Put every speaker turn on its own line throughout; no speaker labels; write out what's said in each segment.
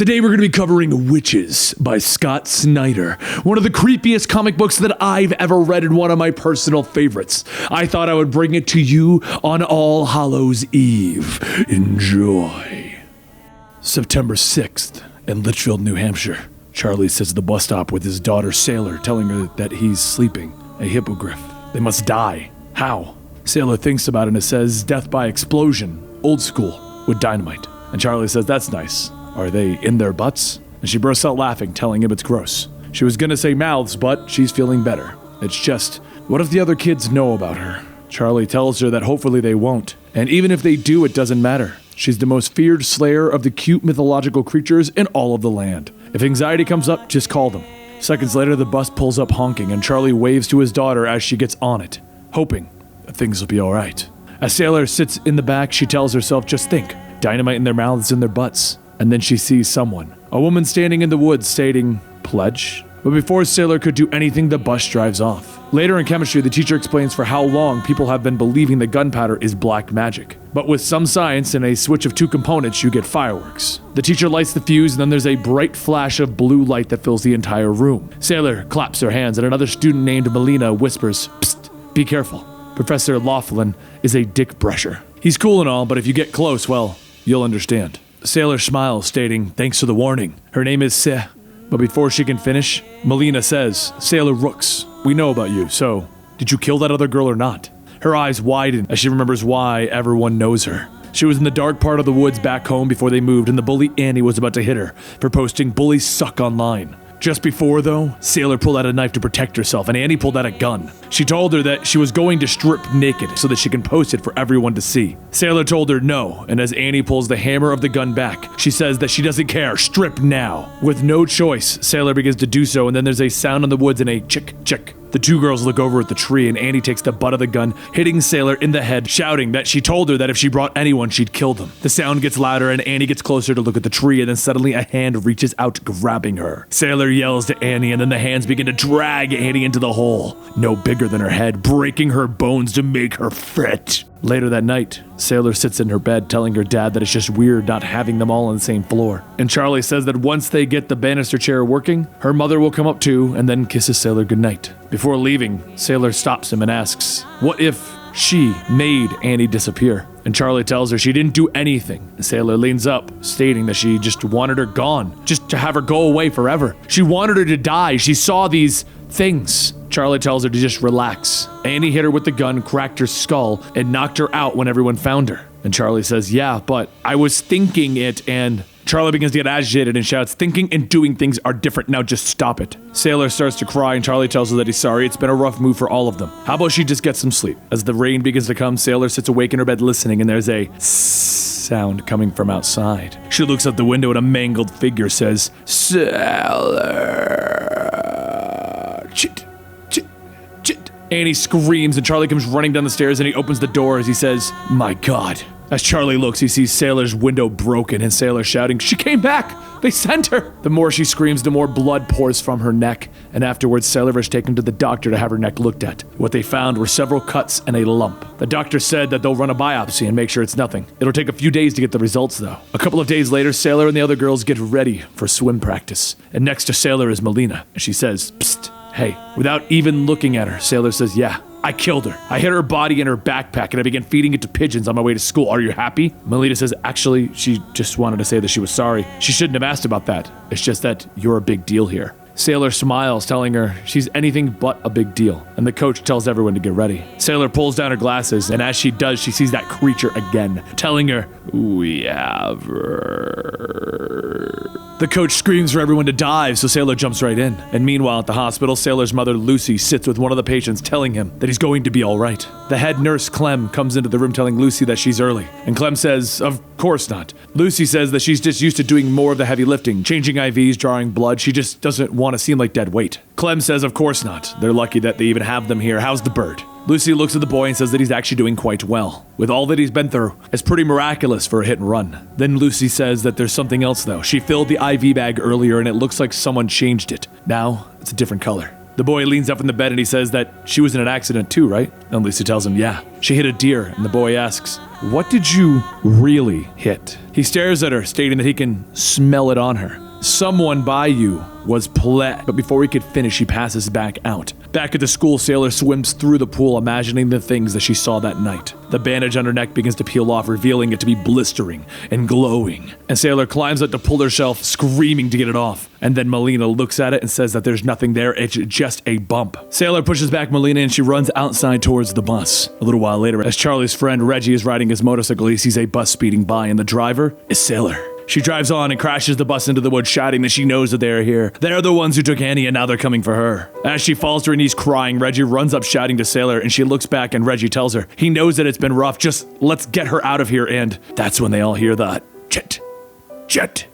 Today we're going to be covering Wytches by Scott Snyder, one of the creepiest comic books that I've ever read and one of my personal favorites. I thought I would bring it to you on All Hallows Eve. Enjoy. September 6th in Litchfield, New Hampshire. Charlie sits at the bus stop with his daughter Sailor, telling her that he's sleeping. A hippogriff. They must die. How? Sailor thinks about it and says death by explosion, old school, with dynamite. And Charlie says that's nice. Are they in their butts? And she bursts out laughing, telling him it's gross. She was gonna say mouths, but she's feeling better. It's just, what if the other kids know about her? Charlie tells her that hopefully they won't. And even if they do, it doesn't matter. She's the most feared slayer of the cute mythological creatures in all of the land. If anxiety comes up, just call them. Seconds later, the bus pulls up honking, and Charlie waves to his daughter as she gets on it, hoping that things will be alright. As Sailor sits in the back, she tells herself, just think, dynamite in their mouths and their butts. And then she sees someone, a woman standing in the woods stating, pledge? But before Sailor could do anything, the bus drives off. Later in chemistry, the teacher explains for how long people have been believing that gunpowder is black magic. But with some science and a switch of two components, you get fireworks. The teacher lights the fuse, and then there's a bright flash of blue light that fills the entire room. Sailor claps her hands, and another student named Melina whispers, psst, be careful. Professor Loveland is a dick brusher. He's cool and all, but if you get close, well, you'll understand. Sailor smiles, stating, thanks for the warning. Her name is Se. But before she can finish, Melina says, Sailor Rooks, we know about you, so did you kill that other girl or not? Her eyes widen as she remembers why everyone knows her. She was in the dark part of the woods back home before they moved, and the bully Annie was about to hit her for posting bullies suck online. Just before, though, Sailor pulled out a knife to protect herself, and Annie pulled out a gun. She told her that she was going to strip naked so that she can post it for everyone to see. Sailor told her no, and as Annie pulls the hammer of the gun back, she says that she doesn't care, strip now. With no choice, Sailor begins to do so, and then there's a sound in the woods and a chick, chick. The two girls look over at the tree, and Annie takes the butt of the gun, hitting Sailor in the head, shouting that she told her that if she brought anyone, she'd kill them. The sound gets louder, and Annie gets closer to look at the tree, and then suddenly a hand reaches out, grabbing her. Sailor yells to Annie, and then the hands begin to drag Annie into the hole, no bigger than her head, breaking her bones to make her fit. Later that night, Sailor sits in her bed telling her dad that it's just weird not having them all on the same floor. And Charlie says that once they get the banister chair working, her mother will come up too and then kisses Sailor goodnight. Before leaving, Sailor stops him and asks, what if she made Annie disappear? And Charlie tells her she didn't do anything. And Sailor leans up, stating that she just wanted her gone, just to have her go away forever. She wanted her to die. She saw these things. Charlie tells her to just relax. Annie hit her with the gun, cracked her skull, and knocked her out when everyone found her. And Charlie says, yeah, but I was thinking it, and Charlie begins to get agitated and shouts, thinking and doing things are different, now just stop it. Sailor starts to cry, and Charlie tells her that he's sorry, it's been a rough move for all of them. How about she just get some sleep? As the rain begins to come, Sailor sits awake in her bed listening, and there's a sound coming from outside. She looks out the window and a mangled figure says, Sailor. Chit. Annie screams, and Charlie comes running down the stairs, and he opens the door as he says, my God. As Charlie looks, he sees Sailor's window broken, and Sailor shouting, she came back! They sent her! The more she screams, the more blood pours from her neck, and afterwards Sailor is taken to the doctor to have her neck looked at. What they found were several cuts and a lump. The doctor said that they'll run a biopsy and make sure it's nothing. It'll take a few days to get the results, though. A couple of days later, Sailor and the other girls get ready for swim practice, and next to Sailor is Melina, and she says, psst. Hey, without even looking at her, Sailor says, yeah, I killed her. I hid her body in her backpack and I began feeding it to pigeons on my way to school. Are you happy? Melina says, actually, she just wanted to say that she was sorry. She shouldn't have asked about that. It's just that you're a big deal here. Sailor smiles, telling her she's anything but a big deal, and the coach tells everyone to get ready. Sailor pulls down her glasses, and as she does, she sees that creature again, telling her, we have her. The coach screams for everyone to dive, so Sailor jumps right in. And meanwhile, at the hospital, Sailor's mother, Lucy, sits with one of the patients, telling him that he's going to be all right. The head nurse, Clem, comes into the room telling Lucy that she's early. And Clem says, of course not. Lucy says that she's just used to doing more of the heavy lifting, changing IVs, drawing blood. She just doesn't want to seem like dead weight. Clem says, of course not. They're lucky that they even have them here. How's the bird? Lucy looks at the boy and says that he's actually doing quite well. With all that he's been through, it's pretty miraculous for a hit and run. Then Lucy says that there's something else though. She filled the IV bag earlier and it looks like someone changed it. Now, it's a different color. The The boy leans up from the bed and he says that she was in an accident too, right? And Lucy tells him, yeah, she hit a deer. And the boy asks, what did you really hit? He stares at her, stating that he can smell it on her. Someone by you was pled. But before he could finish, he passes back out. Back at the school, Sailor swims through the pool, imagining the things that she saw that night. The bandage on her neck begins to peel off, revealing it to be blistering and glowing. And Sailor climbs up to pull herself, screaming to get it off. And then Melina looks at it and says that there's nothing there, it's just a bump. Sailor pushes back Melina and she runs outside towards the bus. A little while later, as Charlie's friend Reggie is riding his motorcycle, he sees a bus speeding by and the driver is Sailor. She drives on and crashes the bus into the woods, shouting that she knows that they're here. They're the ones who took Annie and now they're coming for her. As she falls to her knees crying, Reggie runs up shouting to Sailor and she looks back and Reggie tells her he knows that it's been rough, just let's get her out of here. And that's when they all hear the chit, chit,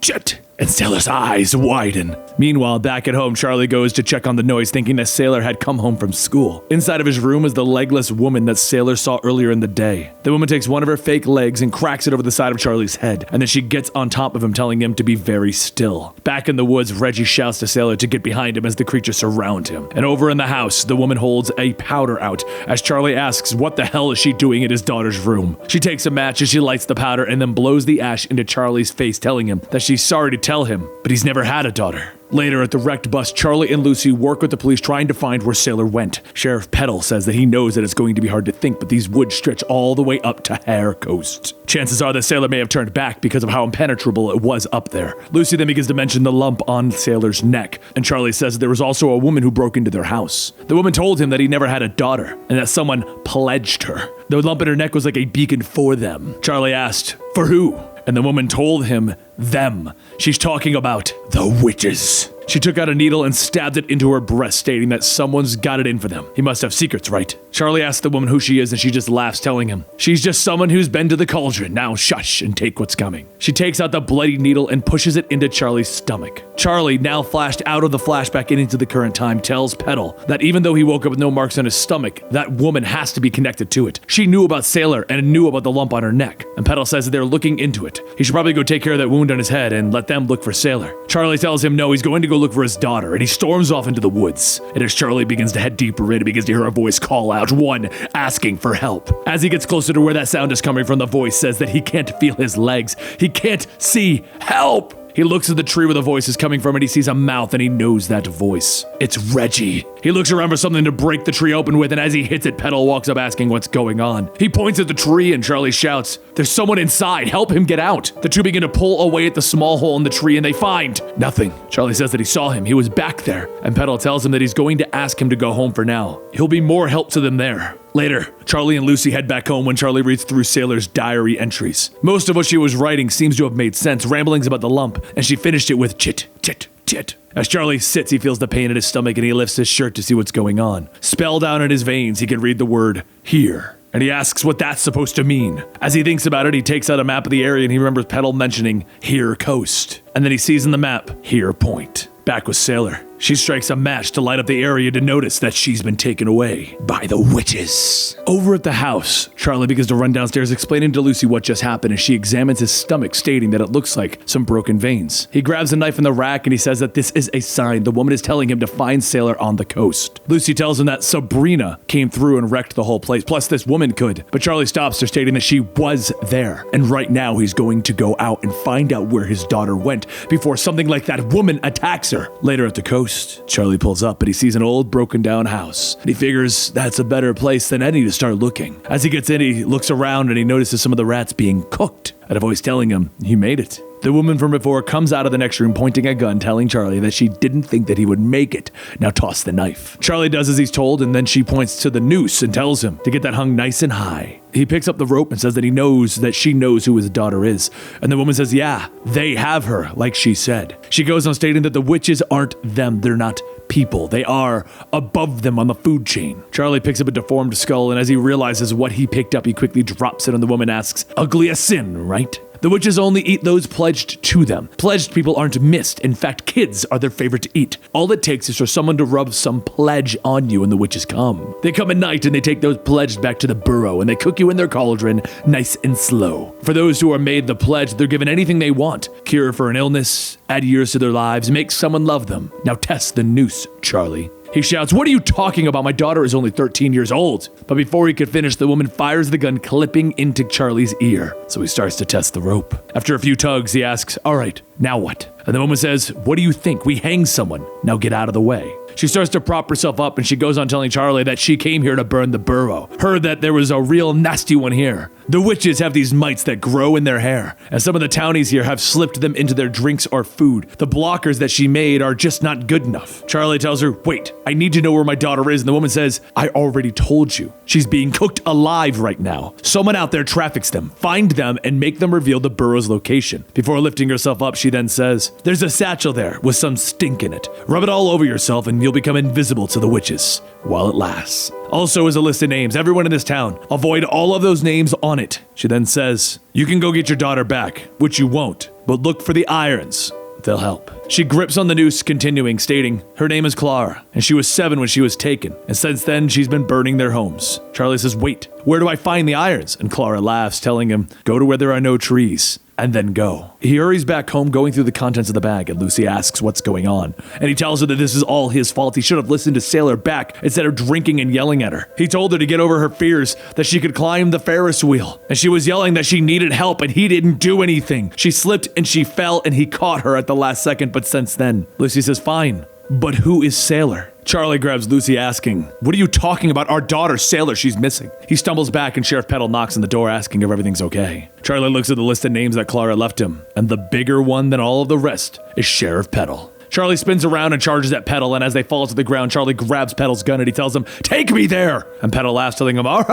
chit. And Sailor's eyes widen. Meanwhile, back at home, Charlie goes to check on the noise, thinking that Sailor had come home from school. Inside of his room is the legless woman that Sailor saw earlier in the day. The woman takes one of her fake legs and cracks it over the side of Charlie's head, and then she gets on top of him, telling him to be very still. Back in the woods, Reggie shouts to Sailor to get behind him as the creatures surround him. And over in the house, the woman holds a powder out as Charlie asks what the hell is she doing in his daughter's room. She takes a match as she lights the powder and then blows the ash into Charlie's face, telling him that she's sorry to tell him, but he's never had a daughter. Later at the wrecked bus, Charlie and Lucy work with the police trying to find where Sailor went. Sheriff Petal says that he knows that it's going to be hard to think, but these woods stretch all the way up to Hare Coast. Chances are that Sailor may have turned back because of how impenetrable it was up there. Lucy then begins to mention the lump on Sailor's neck, and Charlie says that there was also a woman who broke into their house. The woman told him that he never had a daughter, and that someone pledged her. The lump in her neck was like a beacon for them. Charlie asked, for who? And the woman told him, them. She's talking about the witches. She took out a needle and stabbed it into her breast, stating that someone's got it in for them. He must have secrets, right? Charlie asks the woman who she is, and she just laughs, telling him, she's just someone who's been to the cauldron. Now shush and take what's coming. She takes out the bloody needle and pushes it into Charlie's stomach. Charlie, now flashed out of the flashback and into the current time, tells Petal that even though he woke up with no marks on his stomach, that woman has to be connected to it. She knew about Sailor and knew about the lump on her neck. And Petal says that they're looking into it. He should probably go take care of that wound on his head and let them look for Sailor. Charlie tells him no, he's going to go look for his daughter, and he storms off into the woods. And as Charlie begins to head deeper in, he begins to hear a voice call out, one asking for help. As he gets closer to where that sound is coming from, the voice says that he can't feel his legs. He can't see. Help! He looks at the tree where the voice is coming from and he sees a mouth and he knows that voice. It's Reggie. He looks around for something to break the tree open with, and as he hits it, Petal walks up asking what's going on. He points at the tree and Charlie shouts, there's someone inside, help him get out. The two begin to pull away at the small hole in the tree and they find nothing. Charlie says that he saw him, he was back there, and Petal tells him that he's going to ask him to go home for now. He'll be more help to them there. Later, Charlie and Lucy head back home when Charlie reads through Sailor's diary entries. Most of what she was writing seems to have made sense, ramblings about the lump, and she finished it with chit, chit, chit. As Charlie sits, he feels the pain in his stomach and he lifts his shirt to see what's going on. Spelled out in his veins, he can read the word here. And he asks what that's supposed to mean. As he thinks about it, he takes out a map of the area and he remembers Petal mentioning Hare Coast. And then he sees in the map, Hare Point. Back with Sailor. She strikes a match to light up the area to notice that she's been taken away by the witches. Over at the house, Charlie begins to run downstairs explaining to Lucy what just happened as she examines his stomach, stating that it looks like some broken veins. He grabs a knife from the rack and he says that this is a sign the woman is telling him to find Sailor on the coast. Lucy tells him that Sabrina came through and wrecked the whole place, plus this woman could. But Charlie stops her, stating that she was there. And right now he's going to go out and find out where his daughter went before something like that woman attacks her. Later at the coast, Charlie pulls up, but he sees an old broken down house. And he figures that's a better place than any to start looking. As he gets in, he looks around and he notices some of the rats being cooked, and a voice telling him he made it. The woman from before comes out of the next room pointing a gun, telling Charlie that she didn't think that he would make it. Now toss the knife. Charlie does as he's told, and then she points to the noose and tells him to get that hung nice and high. He picks up the rope and says that he knows that she knows who his daughter is. And the woman says, yeah, they have her, like she said. She goes on stating that the witches aren't them, they're not people. They are above them on the food chain. Charlie picks up a deformed skull, and as he realizes what he picked up, he quickly drops it, and the woman asks, ugly as sin, right? The witches only eat those pledged to them. Pledged people aren't missed. In fact, kids are their favorite to eat. All it takes is for someone to rub some pledge on you and the witches come. They come at night and they take those pledged back to the burrow and they cook you in their cauldron nice and slow. For those who are made the pledge, they're given anything they want. Cure for an illness, add years to their lives, make someone love them. Now test the noose, Charlie. He shouts, "What are you talking about? My daughter is only 13 years old." But before he could finish, the woman fires the gun, clipping into Charlie's ear. So he starts to test the rope. After a few tugs, he asks, "All right, now what?" And the woman says, "What do you think? We hanged someone. Now get out of the way." She starts to prop herself up and she goes on telling Charlie that she came here to burn the burrow. Heard that there was a real nasty one here. The witches have these mites that grow in their hair, and some of the townies here have slipped them into their drinks or food. The blockers that she made are just not good enough. Charlie tells her, "Wait, I need to know where my daughter is." And the woman says, "I already told you. She's being cooked alive right now. Someone out there traffics them. Find them and make them reveal the burrow's location." Before lifting herself up, she then says, "There's a satchel there with some stink in it. Rub it all over yourself and you'll become invisible to the witches while it lasts. Also is a list of names, everyone in this town. Avoid all of those names on it." She then says, "You can go get your daughter back," which you won't, "but look for the irons. They'll help." She grips on the noose, continuing, stating, "Her name is Clara, and she was 7 when she was taken, and since then she's been burning their homes." Charlie says, "Wait, where do I find the irons?" And Clara laughs, telling him, "Go to where there are no trees. And then go." He hurries back home, going through the contents of the bag, and Lucy asks what's going on. And he tells her that this is all his fault. He should have listened to Sailor back instead of drinking and yelling at her. He told her to get over her fears, that she could climb the Ferris wheel. And she was yelling that she needed help, and he didn't do anything. She slipped and she fell, and he caught her at the last second, but since then, Lucy says, "Fine, but who is Sailor?" Charlie grabs Lucy, asking, "What are you talking about? Our daughter, Sailor, she's missing." He stumbles back and Sheriff Petal knocks on the door, asking if everything's okay. Charlie looks at the list of names that Clara left him, and the bigger one than all of the rest is Sheriff Petal. Charlie spins around and charges at Petal, and as they fall to the ground, Charlie grabs Petal's gun and he tells him, "Take me there!" And Petal laughs, telling him, all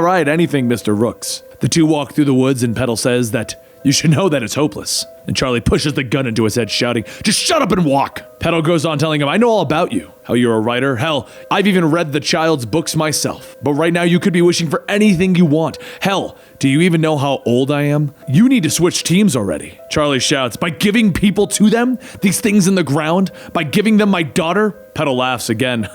right, anything, Mr. Rooks." The two walk through the woods, and Petal says that you should know that it's hopeless. And Charlie pushes the gun into his head, shouting, "Just shut up and walk!" Petal goes on telling him, "I know all about you, how you're a writer. Hell, I've even read the child's books myself. But right now you could be wishing for anything you want. Hell, do you even know how old I am? You need to switch teams already." Charlie shouts, "By giving people to them? These things in the ground? By giving them my daughter?" Petal laughs again.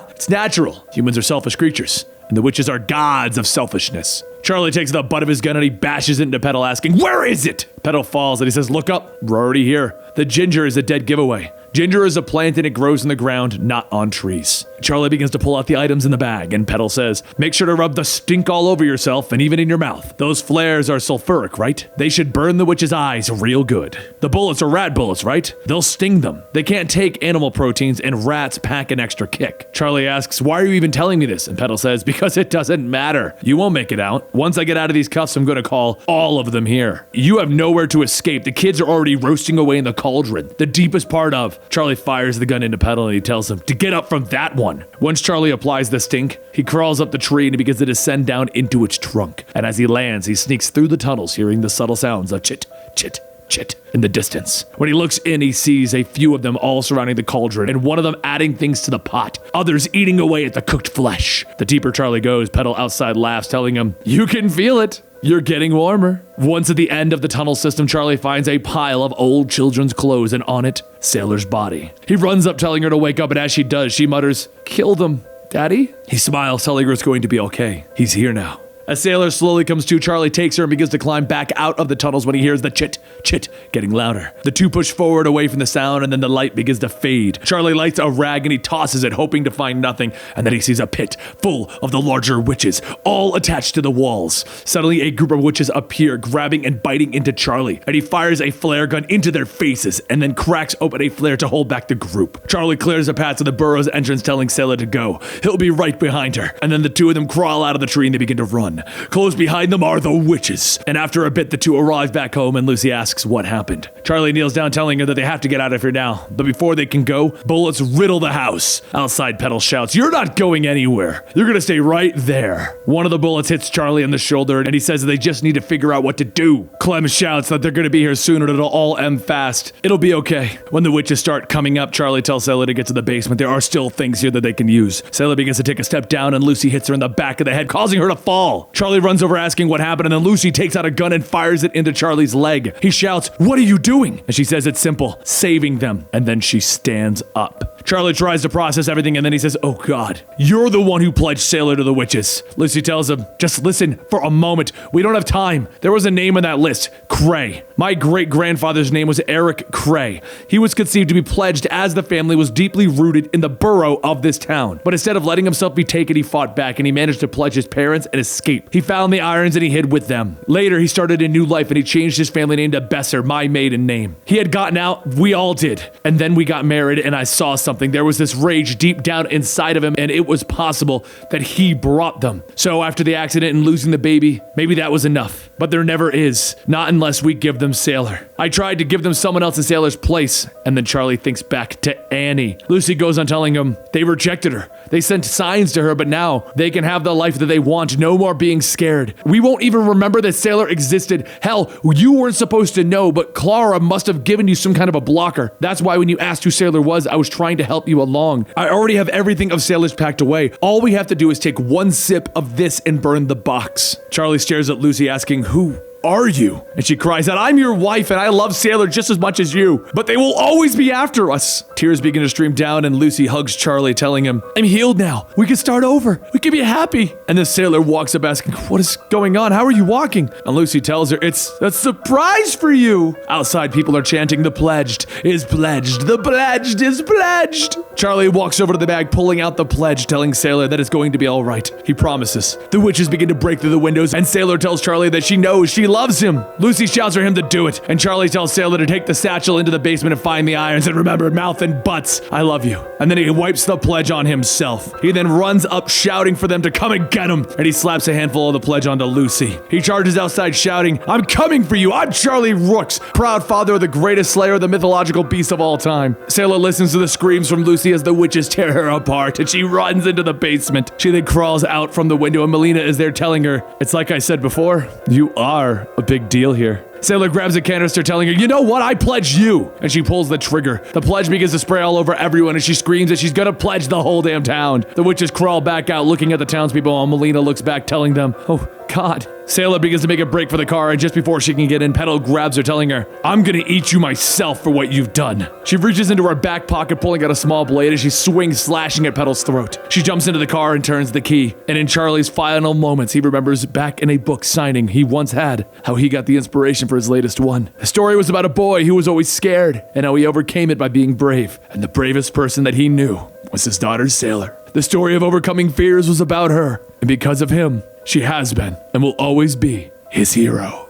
"It's natural. Humans are selfish creatures, and the witches are gods of selfishness." Charlie takes the butt of his gun and he bashes it into Petal, asking, "Where is it?" Petal falls and he says, "Look up, we're already here. The ginger is a dead giveaway. Ginger is a plant and it grows in the ground, not on trees." Charlie begins to pull out the items in the bag, and Petal says, "Make sure to rub the stink all over yourself and even in your mouth. Those flares are sulfuric, right? They should burn the witch's eyes real good. The bullets are rat bullets, right? They'll sting them. They can't take animal proteins, and rats pack an extra kick." Charlie asks, "Why are you even telling me this?" And Petal says, "Because it doesn't matter. You won't make it out. Once I get out of these cuffs, I'm going to call all of them here. You have nowhere to escape. The kids are already roasting away in the cauldron. The deepest part of..." Charlie fires the gun into Petal and he tells him to get up from that one. Once Charlie applies the stink, he crawls up the tree and he begins to descend down into its trunk. And as he lands, he sneaks through the tunnels, hearing the subtle sounds of chit, chit, chit in the distance. When he looks in, he sees a few of them all surrounding the cauldron, and one of them adding things to the pot, others eating away at the cooked flesh. The deeper Charlie goes, Petal outside laughs, telling him, "You can feel it. You're getting warmer." Once at the end of the tunnel system, Charlie finds a pile of old children's clothes, and on it, Sailor's body. He runs up telling her to wake up, and as she does, she mutters, "Kill them, Daddy?" He smiles, telling her it's going to be okay. He's here now. As Sailor slowly comes to, Charlie takes her and begins to climb back out of the tunnels when he hears the chit, chit getting louder. The two push forward away from the sound, and then the light begins to fade. Charlie lights a rag and he tosses it, hoping to find nothing, and then he sees a pit full of the larger witches, all attached to the walls. Suddenly, a group of witches appear, grabbing and biting into Charlie, and he fires a flare gun into their faces, and then cracks open a flare to hold back the group. Charlie clears a path to the burrow's entrance, telling Sailor to go. He'll be right behind her, and then the two of them crawl out of the tree and they begin to run. Close behind them are the witches. And after a bit, the two arrive back home and Lucy asks what happened. Charlie kneels down, telling her that they have to get out of here now. But before they can go, bullets riddle the house. Outside, Petal shouts, "You're not going anywhere. You're gonna stay right there." One of the bullets hits Charlie on the shoulder and he says that they just need to figure out what to do. Clem shouts that they're gonna be here soon and it'll all end fast. It'll be okay. When the witches start coming up, Charlie tells Sailor to get to the basement. There are still things here that they can use. Sailor begins to take a step down and Lucy hits her in the back of the head, causing her to fall. Charlie runs over asking what happened, and then Lucy takes out a gun and fires it into Charlie's leg. He shouts, "What are you doing?" And she says it's simple, saving them. And then she stands up. Charlie tries to process everything, and then he says, "Oh God, you're the one who pledged Sailor to the witches." Lucy tells him, "Just listen for a moment. We don't have time. There was a name on that list, Cray. My great-grandfather's name was Eric Cray. He was conceived to be pledged as the family was deeply rooted in the borough of this town. But instead of letting himself be taken, he fought back and he managed to pledge his parents and escape. He found the irons and he hid with them. Later, he started a new life and he changed his family name to Besser, my maiden name. He had gotten out, we all did. And then we got married and I saw something. There was this rage deep down inside of him and it was possible that he brought them. So after the accident and losing the baby, maybe that was enough. But there never is. Not unless we give them Sailor. I tried to give them someone else in Sailor's place. And then Charlie thinks back to Annie. Lucy goes on telling him they rejected her. They sent signs to her, but now they can have the life that they want. No more being scared. We won't even remember that Sailor existed. Hell, you weren't supposed to know, but Clara must have given you some kind of a blocker. That's why when you asked who Sailor was, I was trying to help you along. I already have everything of Sailor's packed away. All we have to do is take one sip of this and burn the box. Charlie stares at Lucy asking, who are you? And she cries out, I'm your wife and I love Sailor just as much as you, but they will always be after us. Tears begin to stream down and Lucy hugs Charlie, telling him, I'm healed now. We can start over. We can be happy. And the Sailor walks up asking, what is going on? How are you walking? And Lucy tells her, it's a surprise for you. Outside, people are chanting, the pledged is pledged. The pledged is pledged. Charlie walks over to the bag, pulling out the pledge, telling Sailor that it's going to be all right. He promises. The witches begin to break through the windows and Sailor tells Charlie that she knows she loves him. Lucy shouts for him to do it, and Charlie tells Sailor to take the satchel into the basement and find the irons, and remember, mouth and butts, I love you. And then he wipes the pledge on himself. He then runs up shouting for them to come and get him, and he slaps a handful of the pledge onto Lucy. He charges outside shouting, I'm coming for you, I'm Charlie Rooks, proud father of the greatest slayer of the mythological beast of all time. Sailor listens to the screams from Lucy as the witches tear her apart, and she runs into the basement. She then crawls out from the window, and Melina is there telling her, it's like I said before, you are a big deal here. Sailor grabs a canister, telling her, you know what, I pledge you. And she pulls the trigger. The pledge begins to spray all over everyone, and she screams that she's gonna pledge the whole damn town. The witches crawl back out, looking at the townspeople, while Melina looks back, telling them, oh God. Sailor begins to make a break for the car, and just before she can get in, Petal grabs her, telling her, I'm gonna eat you myself for what you've done. She reaches into her back pocket, pulling out a small blade as she swings, slashing at Petal's throat. She jumps into the car and turns the key. And in Charlie's final moments, he remembers back in a book signing he once had, how he got the inspiration for his latest one. The story was about a boy who was always scared, and how he overcame it by being brave. And the bravest person that he knew was his daughter, Sailor. The story of overcoming fears was about her, and because of him, she has been and will always be his hero.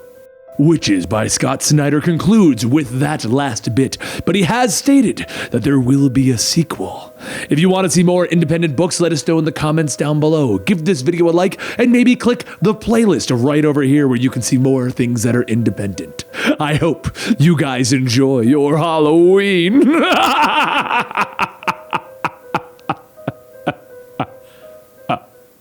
Witches by Scott Snyder concludes with that last bit, but he has stated that there will be a sequel. If you want to see more independent books, let us know in the comments down below. Give this video a like and maybe click the playlist right over here where you can see more things that are independent. I hope you guys enjoy your Halloween.